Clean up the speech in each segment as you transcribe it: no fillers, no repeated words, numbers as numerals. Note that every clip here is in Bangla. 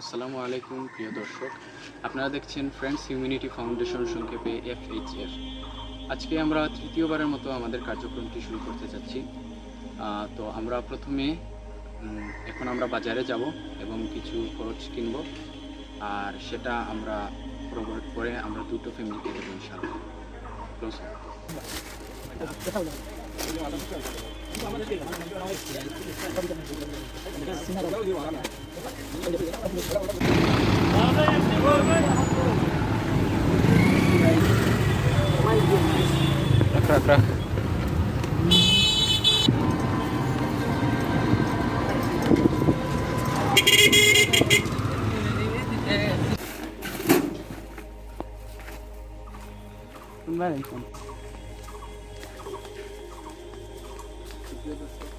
আসসালামু আলাইকুম প্রিয় দর্শক, আপনারা দেখছেন ফ্রেন্ডস হিউম্যানিটি ফাউন্ডেশন, সংক্ষেপে FHF। আজকে আমরা তৃতীয়বারের মতো আমাদের কার্যক্রমটি শুরু করতে যাচ্ছি। তো আমরা প্রথমে এখন আমরা বাজারে যাব এবং কিছু খরচ কিনব, আর সেটা আমরা পরে আমরা দুটো ফ্যামিলিকে দেবো ইনশাআল্লাহ। রাখ।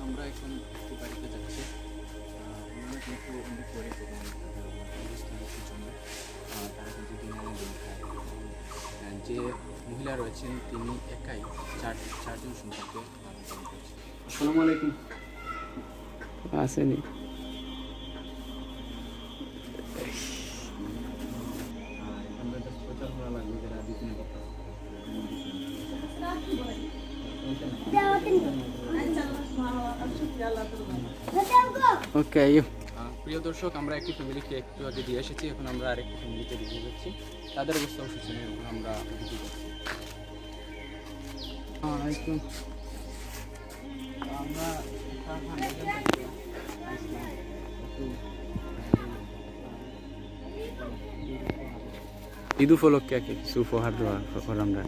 আমরা এখন একটু বাড়িতে যাচ্ছি। ওনারা কিন্তু অনেক গরিব এবং অবস্থানের জন্য তারা কিন্তু দিনের দিন খায়। যে মহিলা রয়েছেন তিনি একাই চারজন সন্তানকে লালন পালন করছেন। আসসালামু আলাইকুম। আসেনি ওকে। প্রিয় দর্শক, আমরা একটি ফ্যামিলিকে একটু আগে দিয়ে এসেছি, এখন আমরা আরেকটি ফ্যামিলিতে দিয়ে যাচ্ছি। তাদের অবস্থা শোচনীয়, এখন আমরা ওদিকে যাচ্ছি। ঈদ উপলক্ষে কিছু উপহার দেওয়া আমরা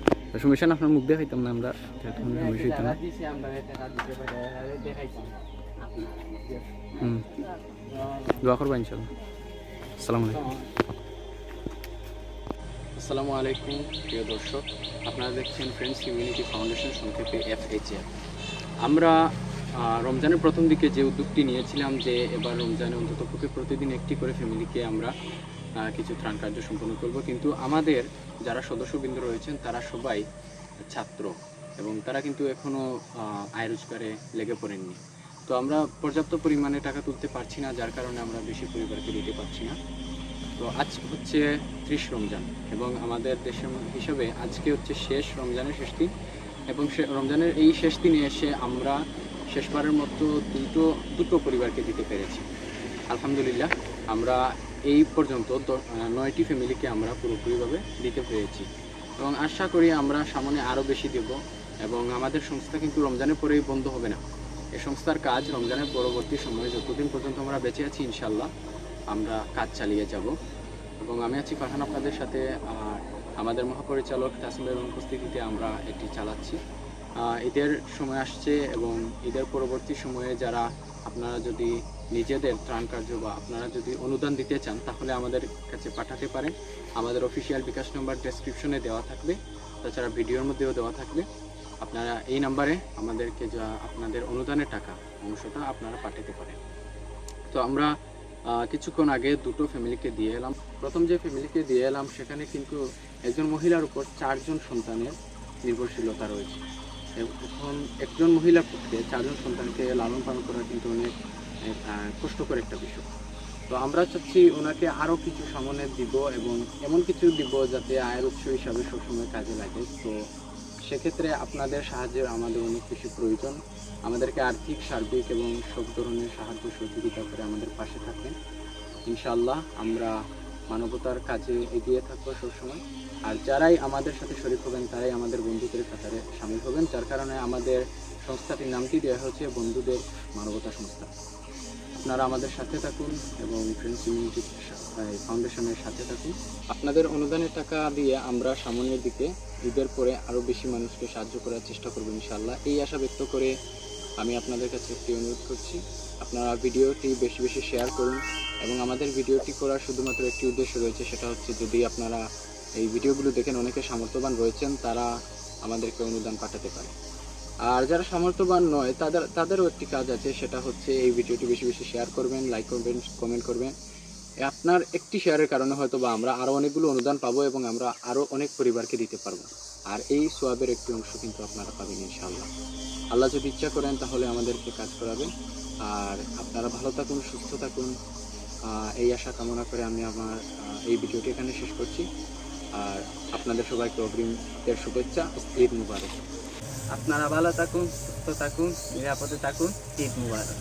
সমস্যা না, আপনার মুখ দেখাইতাম না আমরা, সমস্যা হইতাম না। দোয়া করবো ইনশাল্লাহ। আসসালামু আলাইকুম প্রিয় দর্শক, আপনারা দেখছেন ফ্রেন্ডস হিউম্যানিটি ফাউন্ডেশন, সংক্ষেপে FHF। আমরা রমজানের প্রথম দিকে যে উদ্যোগটি নিয়েছিলাম যে এবার রমজানে অন্ততপক্ষে প্রতিদিন একটি করে ফ্যামিলিকে আমরা কিছু ত্রাণ কার্য সম্পন্ন করব, কিন্তু আমাদের যারা সদস্যবৃন্দ রয়েছেন তারা সবাই ছাত্র এবং তারা কিন্তু এখনও আয় রোজগারে লেগে পড়েননি। তো আমরা পর্যাপ্ত পরিমাণে টাকা তুলতে পারছি না, যার কারণে আমরা বেশি পরিবারকে দিতে পারছি না। তো আজ হচ্ছে 30 রমজান এবং আমাদের দেশের হিসাবে আজকে হচ্ছে শেষ রমজানের শেষ দিন, এবং রমজানের এই শেষ দিনে এসে আমরা শেষবারের মতো দুটো পরিবারকে দিতে পেরেছি। আলহামদুলিল্লাহ, আমরা এই পর্যন্ত 9টি ফ্যামিলিকে আমরা পুরোপুরিভাবে দিতে পেরেছি এবং আশা করি আমরা সামনে আরও বেশি দেব। এবং আমাদের সংস্থা কিন্তু রমজানের পরেই বন্ধ হবে না। এই সংস্থার কাজ রমজানের পরবর্তী সময়ে যতদিন পর্যন্ত আমরা বেঁচে আছি ইনশাল্লাহ আমরা কাজ চালিয়ে যাব। এবং আমি আছি ফারহান আপনাদের সাথে, আমাদের মহাপরিচালক তাসমিমের অনুপস্থিতিতে আমরা এটি চালাচ্ছি। ঈদের সময় আসছে এবং ঈদের পরবর্তী সময়ে যারা আপনারা যদি নিজেদের ত্রাণ কার্য বা আপনারা যদি অনুদান দিতে চান তাহলে আমাদের কাছে পাঠাতে পারেন। আমাদের অফিসিয়াল বিকাশ নাম্বার ডেসক্রিপশনে দেওয়া থাকবে, তাছাড়া ভিডিওর মধ্যেও দেওয়া থাকবে। আপনারা এই নাম্বারে আমাদেরকে যা আপনাদের অনুদানের টাকা অংশটা আপনারা পাঠাতে পারেন। তো আমরা কিছুক্ষণ আগে দুটো ফ্যামিলিকে দিয়ে এলাম। প্রথম যে ফ্যামিলিকে দিয়ে এলাম সেখানে কিন্তু একজন মহিলার উপর 4 জন সন্তানের নির্ভরশীলতা রয়েছে। এখন একজন মহিলার পক্ষে 4 জন সন্তানকে লালন পালন করা কিন্তু অনেক কষ্টকর একটা বিষয়। তো আমরা চাচ্ছি ওনাকে আরও কিছু সামনে দিব এবং এমন কিছু দিব যাতে আয়ের উৎস হিসাবে সবসময় কাজে লাগে। তো সেক্ষেত্রে আপনাদের সাহায্যের আমাদের অনেক বেশি প্রয়োজন। আমাদেরকে আর্থিক, সার্বিক এবং সব ধরনের সাহায্য সহযোগিতা করে আমাদের পাশে থাকবেন। ইনশাআল্লাহ আমরা মানবতার কাজে এগিয়ে থাকবো সবসময়। আর যারাই আমাদের সাথে শরীক হবেন তারাই আমাদের বন্ধুদের কাতারে সামিল হবেন, যার কারণে আমাদের সংস্থাটির নামটি দেওয়া হচ্ছে বন্ধুদের মানবতা সংস্থা। আপনারা আমাদের সাথে থাকুন এবং ফ্রেন্ডস হিউম্যানিটি ফাউন্ডেশনের সাথে থাকুন। আপনাদের অনুদানের টাকা দিয়ে আমরা সামনের দিকে ঈদের পরে আরও বেশি মানুষকে সাহায্য করার চেষ্টা করব ইনশাআল্লাহ। এই আশা ব্যক্ত করে আমি আপনাদের কাছে একটি অনুরোধ করছি, আপনারা ভিডিওটি বেশি বেশি শেয়ার করুন। এবং আমাদের ভিডিওটি করার শুধুমাত্র একটি উদ্দেশ্য রয়েছে, সেটা হচ্ছে যদি আপনারা এই ভিডিওগুলো দেখেন অনেকে সামর্থ্যবান রয়েছেন, তারা আমাদেরকে অনুদান পাঠাতে পারে। আর যারা সামর্থ্যবান নয় তাদেরও একটি কাজ আছে, সেটা হচ্ছে এই ভিডিওটি বেশি বেশি শেয়ার করবেন, লাইক করবেন, কমেন্ট করবেন। আপনার একটি শেয়ারের কারণে হয়তো বা আমরা আরও অনেকগুলো অনুদান পাবো এবং আমরা আরও অনেক পরিবারকে দিতে পারবো। আর এই সোয়াবের একটি অংশ কিন্তু আপনারা পাবেন ইনশাআল্লাহ। আল্লাহ যদি ইচ্ছা করেন তাহলে আমাদেরকে কাজ করাবেন। আর আপনারা ভালো থাকুন, সুস্থ থাকুন, এই আশা কামনা করে আমি আমার এই ভিডিওটি এখানে শেষ করছি। আর আপনাদের সবাইকে অগ্রিম ঈদের শুভেচ্ছা, ঈদ মুবারক। আপনারা ভালো থাকুন, সুস্থ থাকুন, নিরাপদে থাকুন। ঈদ মুবারক।